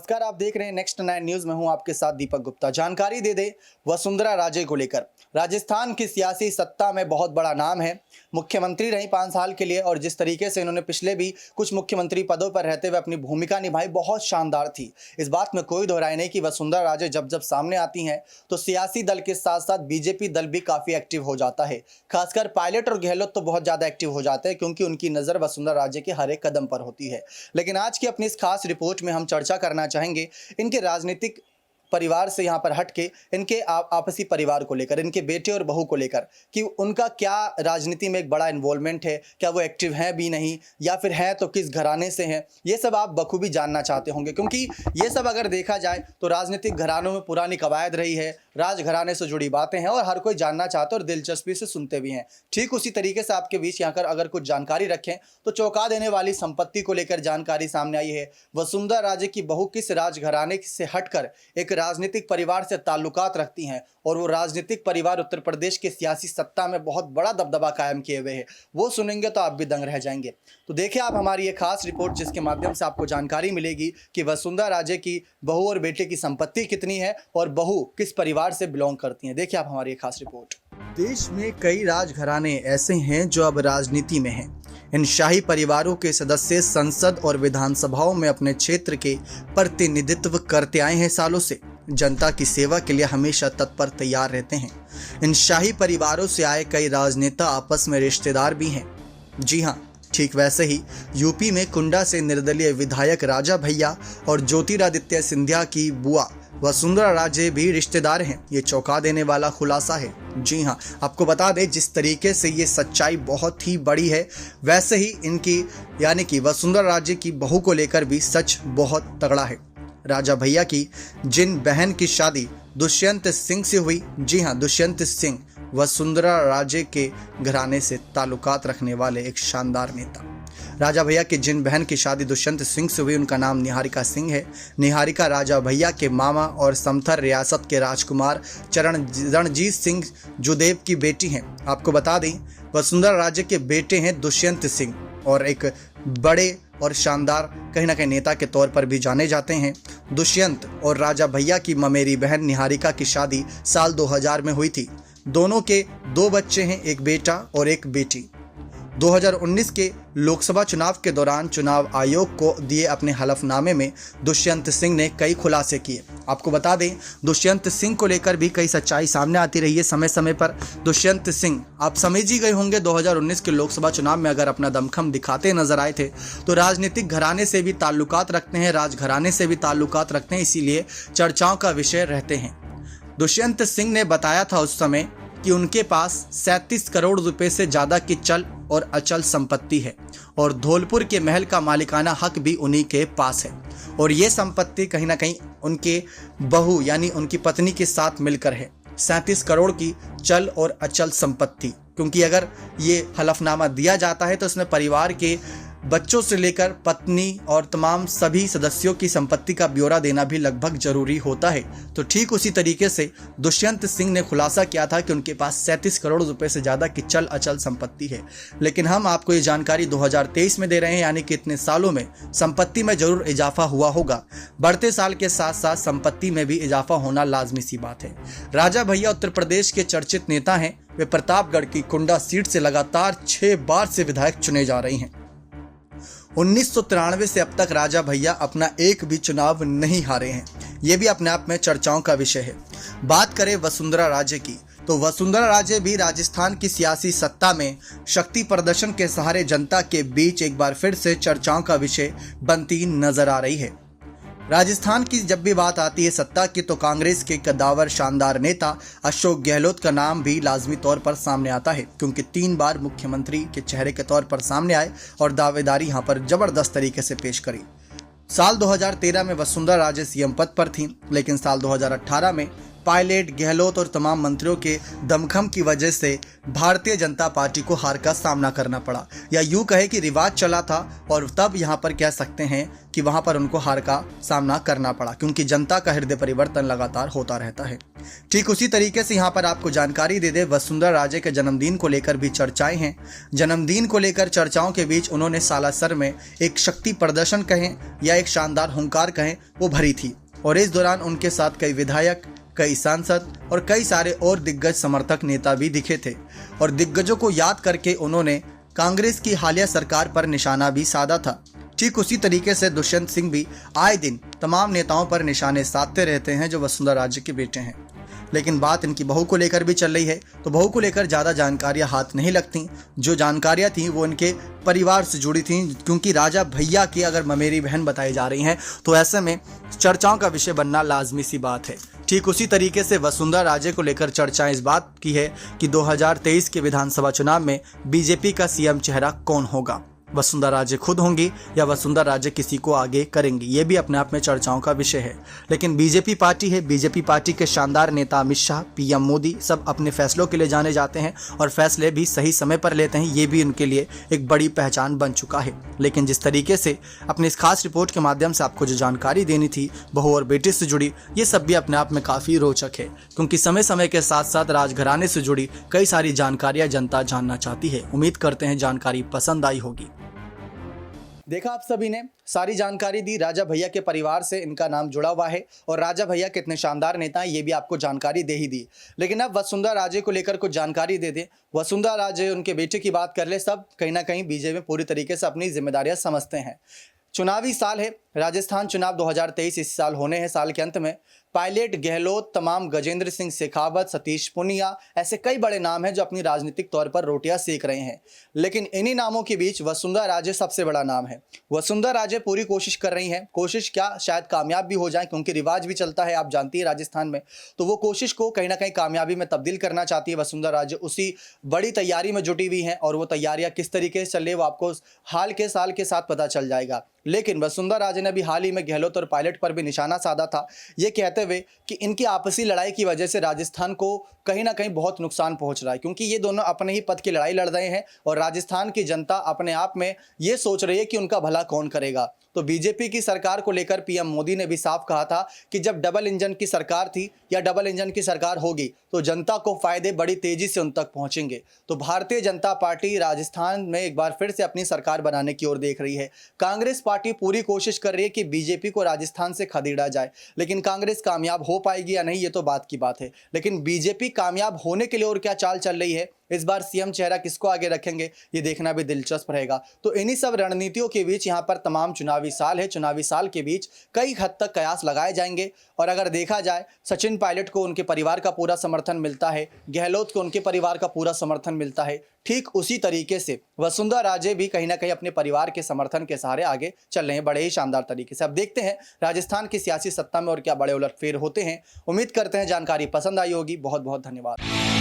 नमस्कार, आप देख रहे हैं नेक्स्ट 9 न्यूज में हूं आपके साथ दीपक गुप्ता। जानकारी दे दे वसुंधरा राजे को लेकर। राजस्थान की सियासी सत्ता में बहुत बड़ा नाम है। मुख्यमंत्री रही 5 साल के लिए और जिस तरीके से इन्होंने पिछले भी कुछ मुख्यमंत्री पदों पर रहते हुए अपनी भूमिका निभाई, बहुत शानदार थी। इस बात में कोई दोहराई नहीं कि वसुंधरा राजे जब जब सामने आती हैं तो सियासी दल के साथ साथ बीजेपी दल भी काफी एक्टिव हो जाता है। खासकर पायलट और गहलोत तो बहुत ज्यादा एक्टिव हो जाते हैं क्योंकि उनकी नजर वसुंधरा राजे के हर एक कदम पर होती है। लेकिन आज की अपनी इस खास रिपोर्ट में हम चर्चा करना चाहेंगे इनके राजनीतिक परिवार से यहाँ पर हट के इनके आपसी परिवार को लेकर, इनके बेटे और बहू को लेकर कि उनका क्या राजनीति में एक बड़ा इन्वॉल्वमेंट है, क्या वो एक्टिव हैं भी नहीं, या फिर है तो किस घराने से हैं। ये सब आप बखूबी जानना चाहते होंगे क्योंकि ये सब अगर देखा जाए तो राजनीतिक घरानों में पुरानी कवायद रही है, राजघराने से जुड़ी बातें हैं और हर कोई जानना चाहता है और दिलचस्पी से सुनते भी हैं। ठीक उसी तरीके से आपके बीच यहाँ अगर कुछ जानकारी रखें तो चौंका देने वाली संपत्ति को लेकर जानकारी सामने आई है। वसुंधरा राजे की बहू किस राजघराने से हटकर एक राजनीतिक परिवार से ताल्लुकात रखती हैं और वो राजनीतिक परिवार उत्तर प्रदेश के सियासी सत्ता में बहुत बड़ा दबदबा कायम किए हुए हैं। वो सुनेंगे तो आप भी दंग रह जाएंगे। तो देखिए आप हमारी ये खास रिपोर्ट जिसके माध्यम से आपको जानकारी मिलेगी कि वसुंधरा राजे की बहू और बेटे की संपत्ति कितनी है और बहू किस परिवार से बिलोंग करती हैं। देखिए आप हमारी ये खास रिपोर्ट। देश में कई राजघराने ऐसे हैं जो अब राजनीति में हैं। इन शाही परिवारों के सदस्य संसद और विधानसभाओं में अपने क्षेत्र के प्रतिनिधित्व करते आए हैं। सालों से जनता की सेवा के लिए हमेशा तत्पर तैयार रहते हैं। इन शाही परिवारों से आए कई राजनेता आपस में रिश्तेदार भी हैं। जी हाँ, ठीक वैसे ही यूपी में कुंडा से निर्दलीय विधायक राजा भैया और ज्योतिरादित्य सिंधिया की बुआ वसुंधरा राजे भी रिश्तेदार हैं। ये चौंका देने वाला खुलासा है। जी हाँ, आपको बता दें जिस तरीके से ये सच्चाई बहुत ही बड़ी है, वैसे ही इनकी यानी कि वसुंधरा राजे की बहू को लेकर भी सच बहुत तगड़ा है। राजा भैया की जिन बहन की शादी दुष्यंत सिंह से हुई, जी हाँ, दुष्यंत सिंह वसुंधरा राजे के घराने से ताल्लुकात रखने वाले एक शानदार नेता। राजा भैया की जिन बहन की शादी दुष्यंत सिंह से हुई उनका नाम निहारिका सिंह है। निहारिका राजा भैया के मामा और समथर रियासत के राजकुमार रणजीत सिंह जुदेव की बेटी हैं। आपको बता दें वसुंधरा राजे के बेटे हैं दुष्यंत सिंह और एक बड़े और शानदार कहीं ना कहीं नेता के तौर पर भी जाने जाते हैं। दुष्यंत और राजा भैया की ममेरी बहन निहारिका की शादी साल 2000 में हुई थी। दोनों के 2 बच्चे हैं, एक बेटा और एक बेटी। 2019 के लोकसभा चुनाव के दौरान चुनाव आयोग को दिए अपने हलफनामे में दुष्यंत सिंह ने कई खुलासे किए। आपको बता दें दुष्यंत सिंह को लेकर भी कई सच्चाई सामने आती रही है समय समय पर। दुष्यंत सिंह आप समझ ही गए होंगे 2019 के लोकसभा चुनाव में अगर अपना दमखम दिखाते नजर आए थे तो राजनीतिक घराने से भी ताल्लुकात रखते हैं, राजघराने से भी ताल्लुकात रखते हैं, इसीलिए चर्चाओं का विषय रहते हैं। दुष्यंत सिंह ने बताया था उस समय कि उनके पास 37 करोड़ रुपए से ज्यादा की चल और अचल संपत्ति है और धौलपुर के महल का मालिकाना हक भी उन्हीं के पास है और ये संपत्ति कहीं ना कहीं उनके बहू यानी उनकी पत्नी के साथ मिलकर है। 37 करोड़ की चल और अचल संपत्ति, क्योंकि अगर ये हलफनामा दिया जाता है तो इसमें परिवार के बच्चों से लेकर पत्नी और तमाम सभी सदस्यों की संपत्ति का ब्यौरा देना भी लगभग जरूरी होता है। तो ठीक उसी तरीके से दुष्यंत सिंह ने खुलासा किया था कि उनके पास 37 करोड़ रुपए से ज्यादा की चल अचल संपत्ति है। लेकिन हम आपको ये जानकारी 2023 में दे रहे हैं, यानी कि इतने सालों में संपत्ति में जरूर इजाफा हुआ होगा। बढ़ते साल के साथ साथ संपत्ति में भी इजाफा होना लाजमी सी बात है। राजा भैया उत्तर प्रदेश के चर्चित नेता हैं। वे प्रतापगढ़ की कुंडा सीट से लगातार 6 बार से विधायक चुने जा रहे हैं। 1993 से अब तक राजा भैया अपना एक भी चुनाव नहीं हारे हैं। ये भी अपने आप में चर्चाओं का विषय है। बात करें वसुंधरा राजे की तो वसुंधरा राजे भी राजस्थान की सियासी सत्ता में शक्ति प्रदर्शन के सहारे जनता के बीच एक बार फिर से चर्चाओं का विषय बनती नजर आ रही है। राजस्थान की जब भी बात आती है सत्ता की तो कांग्रेस के कद्दावर शानदार नेता अशोक गहलोत का नाम भी लाजमी तौर पर सामने आता है, क्योंकि 3 बार मुख्यमंत्री के चेहरे के तौर पर सामने आए और दावेदारी यहां पर जबरदस्त तरीके से पेश करी। साल 2013 में वसुंधरा राजे सीएम पद पर थीं, लेकिन साल 2018 में पायलट, गहलोत और तमाम मंत्रियों के दमखम की वजह से भारतीय जनता पार्टी को हार का सामना करना पड़ा, या यूं कहे कि रिवाज चला था और तब यहां पर कह सकते हैं कि वहां पर उनको हार का सामना करना पड़ा, क्योंकि जनता का हृदय परिवर्तन लगातार होता रहता है। ठीक उसी तरीके से यहां पर आपको जानकारी दे दे, वसुंधरा राजे के जन्मदिन को लेकर भी चर्चाएं हैं। जन्मदिन को लेकर चर्चाओं के बीच उन्होंने सालासर में एक शक्ति प्रदर्शन कहें या एक शानदार हुंकार कहें, वो भरी थी, और इस दौरान उनके साथ कई विधायक, कई सांसद और कई सारे और दिग्गज समर्थक नेता भी दिखे थे। और दिग्गजों को याद करके उन्होंने कांग्रेस की हालिया सरकार पर निशाना भी साधा था। ठीक उसी तरीके से दुष्यंत सिंह भी आए दिन तमाम नेताओं पर निशाने साधते रहते हैं जो वसुंधरा राजे के बेटे हैं। लेकिन बात इनकी बहू को लेकर भी चल रही है, तो बहू को लेकर ज़्यादा जानकारियां हाथ नहीं लगती। जो जानकारियां थीं वो इनके परिवार से जुड़ी थीं, क्योंकि राजा भैया की अगर ममेरी बहन बताई जा रही हैं, तो ऐसे में चर्चाओं का विषय बनना लाजमी सी बात है। ठीक उसी तरीके से वसुंधरा राजे को लेकर चर्चाएं इस बात की है कि 2023 के विधानसभा चुनाव में बीजेपी का सीएम चेहरा कौन होगा। वसुंधरा राजे खुद होंगी या वसुंधरा राजे किसी को आगे करेंगी, ये भी अपने आप में चर्चाओं का विषय है। लेकिन बीजेपी पार्टी है, बीजेपी पार्टी के शानदार नेता अमित शाह, पीएम मोदी सब अपने फैसलों के लिए जाने जाते हैं और फैसले भी सही समय पर लेते हैं। ये भी उनके लिए एक बड़ी पहचान बन चुका है। लेकिन जिस तरीके से अपनी इस खास रिपोर्ट के माध्यम से आपको जो जानकारी देनी थी बहू और बेटे से जुड़ी, ये सब भी अपने आप में काफ़ी रोचक है, क्योंकि समय समय के साथ साथ राजघराने से जुड़ी कई सारी जानकारियाँ जनता जानना चाहती है। उम्मीद करते हैं जानकारी पसंद आई होगी। देखा आप सभी ने सारी जानकारी दी, राजा भैया के परिवार से इनका नाम जुड़ा हुआ है और राजा भैया कितने शानदार नेता हैं ये भी आपको जानकारी दे ही दी। लेकिन अब वसुंधरा राजे को लेकर कुछ जानकारी दे दें। वसुंधरा राजे, उनके बेटे की बात कर ले, सब कहीं ना कहीं बीजेपी में पूरी तरीके से अपनी जिम्मेदारियां समझते हैं। चुनावी साल है, राजस्थान चुनाव 2023 इस साल होने हैं। साल के अंत में पायलट, गहलोत, तमाम गजेंद्र सिंह शेखावत, सतीश पुनिया, ऐसे कई बड़े नाम हैं जो अपनी राजनीतिक तौर पर रोटियां सेक रहे हैं। लेकिन इन्हीं नामों के बीच वसुंधरा राजे सबसे बड़ा नाम है। वसुंधरा राजे पूरी कोशिश कर रही हैं, कोशिश क्या शायद कामयाब भी हो जाए, क्योंकि रिवाज भी चलता है, आप जानती है राजस्थान में, तो वो कोशिश को कहीं ना कहीं कामयाबी में तब्दील करना चाहती है। वसुंधरा राजे उसी बड़ी तैयारी में जुटी हुई हैं और वो तैयारियां किस तरीके से चल रही है वो आपको हाल के साल के साथ पता चल जाएगा। लेकिन वसुंधरा राजे ने भी हाल ही में गहलोत और पायलट पर भी निशाना साधा था, ये कहते हुए कि इनकी आपसी लड़ाई की वजह से राजस्थान को कहीं ना कहीं बहुत नुकसान पहुंच रहा है, क्योंकि ये दोनों अपने ही पद की लड़ाई लड़ रहे हैं और राजस्थान की जनता अपने आप में ये सोच रही है कि उनका भला कौन करेगा। तो बीजेपी की सरकार को लेकर पीएम मोदी ने भी साफ कहा था कि जब डबल इंजन की सरकार थी या डबल इंजन की सरकार होगी तो जनता को फायदे बड़ी तेजी से उन तक पहुंचेंगे। तो भारतीय जनता पार्टी राजस्थान में एक बार फिर से अपनी सरकार बनाने की ओर देख रही है। कांग्रेस पार्टी पूरी कोशिश कर रही है कि बीजेपी को राजस्थान से खदेड़ा जाए, लेकिन कांग्रेस कामयाब हो पाएगी या नहीं ये तो बात की बात है। लेकिन बीजेपी कामयाब होने के लिए और क्या चाल चल रही है, इस बार सीएम चेहरा किसको आगे रखेंगे, ये देखना भी दिलचस्प रहेगा। तो इन्हीं सब रणनीतियों के बीच यहाँ पर तमाम चुनावी साल है, चुनावी साल के बीच कई हद तक कयास लगाए जाएंगे। और अगर देखा जाए, सचिन पायलट को उनके परिवार का पूरा समर्थन मिलता है, गहलोत को उनके परिवार का पूरा समर्थन मिलता है, ठीक उसी तरीके से वसुंधरा राजे भी कहीं ना कहीं अपने परिवार के समर्थन के सहारे आगे चल रहे हैं बड़े ही शानदार तरीके से। अब देखते हैं राजस्थान की सियासी सत्ता में और क्या बड़े उलटफेर होते हैं। उम्मीद करते हैं जानकारी पसंद आई होगी। बहुत बहुत धन्यवाद।